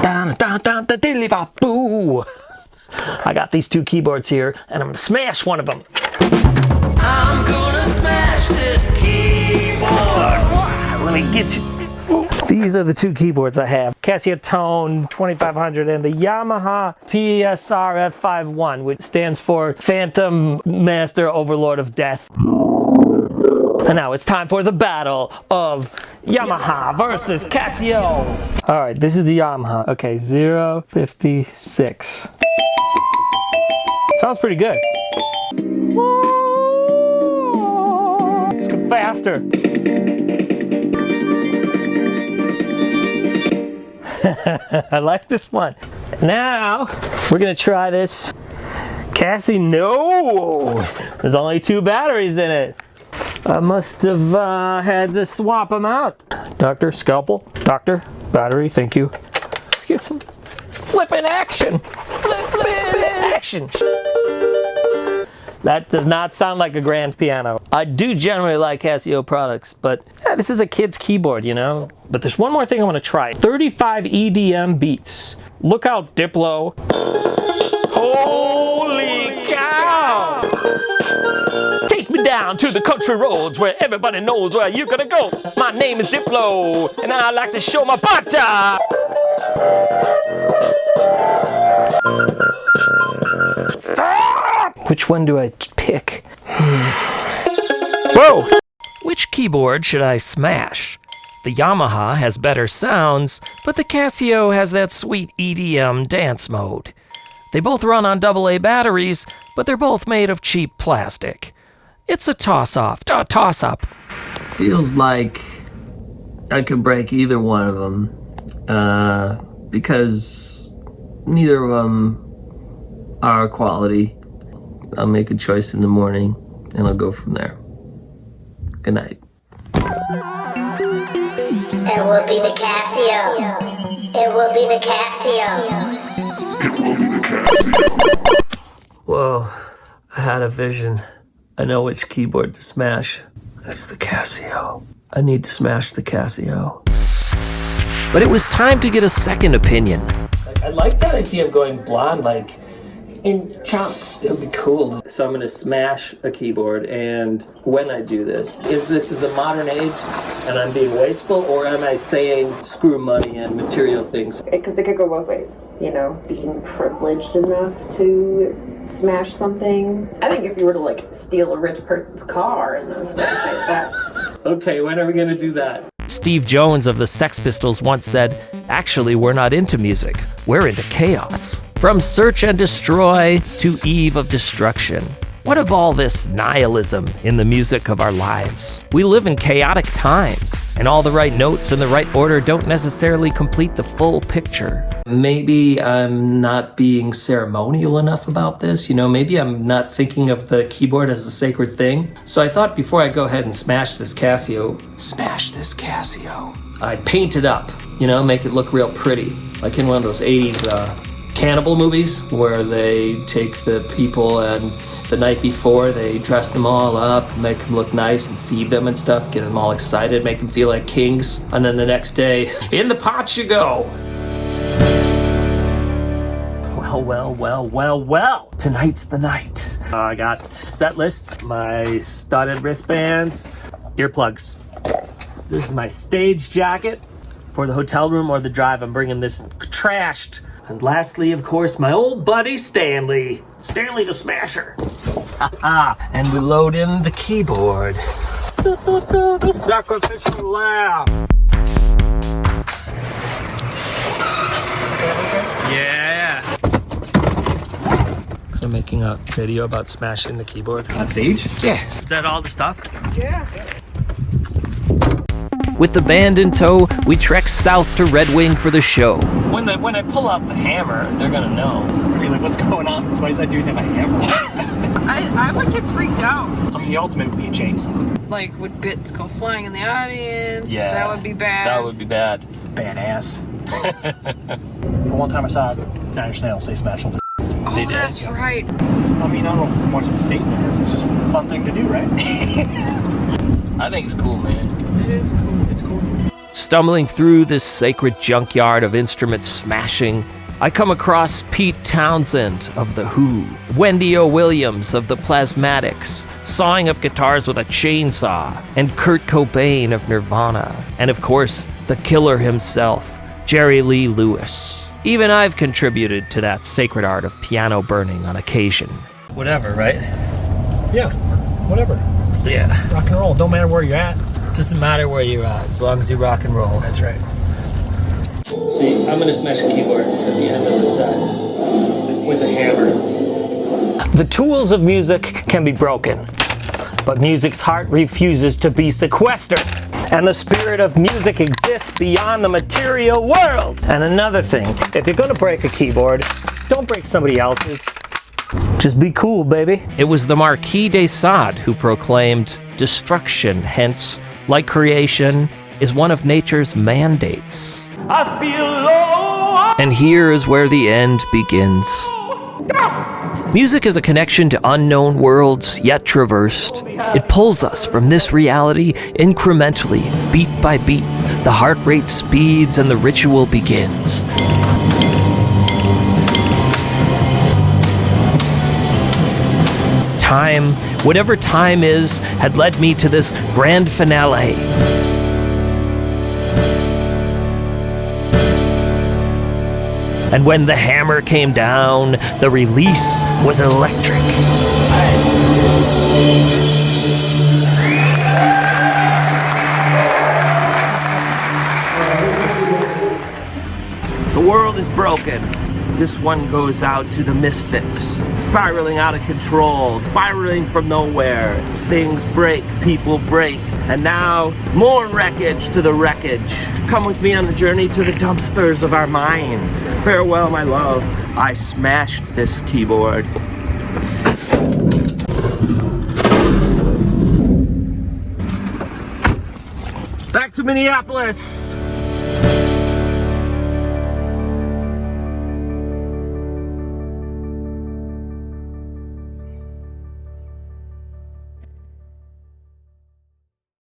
I got these two keyboards here, and I'm gonna smash one of them. I'm gonna smash this keyboard. Let me get you. These are the two keyboards I have. Casio CTK2500 and the Yamaha PSR-F51, which stands for Phantom Master Overlord of Death. And now it's time for the battle of Yamaha versus Casio. All right, this is the Yamaha. Okay, 056. Sounds pretty good. Let's go faster. I like this one. Now, we're gonna try this Casio. No! There's only 2 batteries in it. I must have had to swap them out. Doctor, scalpel. Doctor, battery, thank you. Let's get some flippin' action. Flippin' action. That does not sound like a grand piano. I do generally like Casio products, but yeah, this is a kid's keyboard, you know? But there's one more thing I want to try. 35 EDM beats. Look out, Diplo. Holy cow! Take me down to the country roads where everybody knows where you're gonna go. My name is Diplo, and I like to show my butter. Stop! Which one do I pick? Whoa! Which keyboard should I smash? The Yamaha has better sounds, but the Casio has that sweet EDM dance mode. They both run on AA batteries, but they're both made of cheap plastic. It's a toss-up. Feels like I could break either one of them, because neither of them are quality. I'll make a choice in the morning, and I'll go from there. Good night. It will be the Casio. It will be the Casio. It will be the Casio. Whoa, I had a vision. I know which keyboard to smash. It's the Casio. I need to smash the Casio. But it was time to get a second opinion. I like that idea of going blonde, like in chunks. It'll be cool. So I'm gonna smash a keyboard, and when I do this, is this the modern age and I'm being wasteful, or am I saying screw money and material things? Because it could go both ways, you know, being privileged enough to smash something. I think if you were to like steal a rich person's car and then smash it, that's... Okay, when are we gonna do that? Steve Jones of the Sex Pistols once said, "Actually, we're not into music, we're into chaos." From search and destroy to eve of destruction. What of all this nihilism in the music of our lives? We live in chaotic times, and all the right notes in the right order don't necessarily complete the full picture. Maybe I'm not being ceremonial enough about this. You know, maybe I'm not thinking of the keyboard as a sacred thing. So I thought before I go ahead and smash this Casio, I'd paint it up, you know, make it look real pretty. Like in one of those 80s cannibal movies where they take the people and the night before they dress them all up, make them look nice and feed them and stuff, get them all excited, make them feel like kings, and then the next day, in the pot you go. Well, tonight's the night. I got set lists, my studded wristbands, earplugs. This is my stage jacket for the hotel room or the drive. I'm bringing this trashed. And lastly, of course, my old buddy Stanley. Stanley the Smasher. And we load in the keyboard. The sacrificial lamb. Yeah. So making a video about smashing the keyboard. On stage? Yeah. Is that all the stuff? Yeah. With the band in tow, we trek south to Red Wing for the show. When I pull out the hammer, they're gonna know. You're like, what's going on? Why is that dude have a hammer? I would get freaked out. I mean, the ultimate would be a chainsaw. Like, would bits go flying in the audience? Yeah. That would be bad. That would be bad. Badass. The one time I saw Nine Inch Nails, they smashed all the Oh, They did. that's right. I mean, I don't know if it's much of a statement, or it's just a fun thing to do, right? I think it's cool, man. It is cool. It's cool. Stumbling through this sacred junkyard of instrument smashing, I come across Pete Townsend of The Who, Wendy O. Williams of The Plasmatics, sawing up guitars with a chainsaw, and Kurt Cobain of Nirvana, and of course, the killer himself, Jerry Lee Lewis. Even I've contributed to that sacred art of piano burning on occasion. Whatever, right? Yeah, whatever. Yeah. Rock and roll. Don't matter where you're at. Doesn't matter where you're at, as long as you rock and roll. That's right. See, I'm gonna smash a keyboard at the end of the set with a hammer. The tools of music can be broken, but music's heart refuses to be sequestered. And the spirit of music exists beyond the material world. And another thing, if you're gonna break a keyboard, don't break somebody else's. Just be cool, baby. It was the Marquis de Sade who proclaimed, "Destruction, hence, like creation, is one of nature's mandates." I feel low. And here is where the end begins. Music is a connection to unknown worlds, yet traversed. It pulls us from this reality incrementally, beat by beat. The heart rate speeds and the ritual begins. Time, whatever time is, had led me to this grand finale. And when the hammer came down, the release was electric. The world is broken. This one goes out to the misfits, spiraling out of control, spiraling from nowhere. Things break, people break, and now more wreckage to the wreckage. Come with me on the journey to the dumpsters of our minds. Farewell, my love. I smashed this keyboard. Back to Minneapolis.